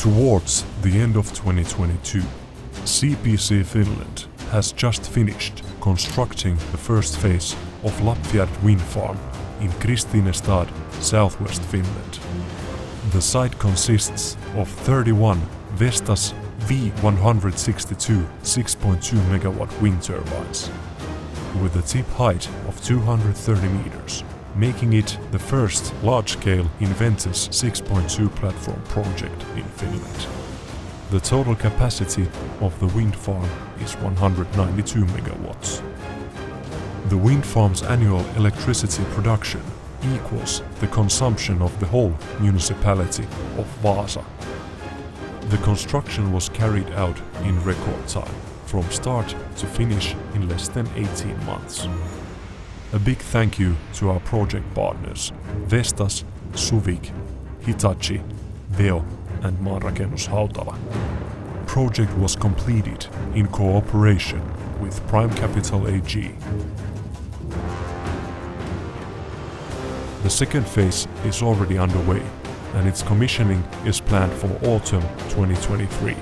Towards the end of 2022, CPC Finland has just finished constructing the first phase of Lappfjärd wind farm in Kristinestad, southwest Finland. The site consists of 31 Vestas V162 6.2 MW wind turbines, with a tip height of 230 meters, making it the first large-scale Inventus 6.2 platform project in Finland. The total capacity of the wind farm is 192 megawatts. The wind farm's annual electricity production equals the consumption of the whole municipality of Vaasa. The construction was carried out in record time, from start to finish in less than 18 months. A big thank you to our project partners Vestas, Suvik, Hitachi, Veo and Maanrakennus Hautala. Project was completed in cooperation with Prime Capital AG. The second phase is already underway and its commissioning is planned for autumn 2023.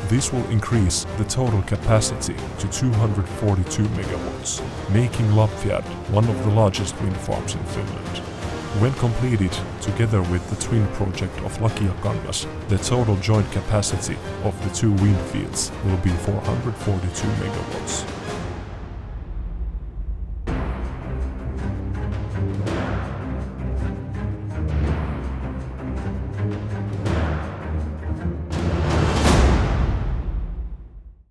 This will increase the total capacity to 242 megawatts, making Lappfjärd one of the largest wind farms in Finland. When completed together with the twin project of Lappfjärd, the total joint capacity of the two wind fields will be 442 megawatts.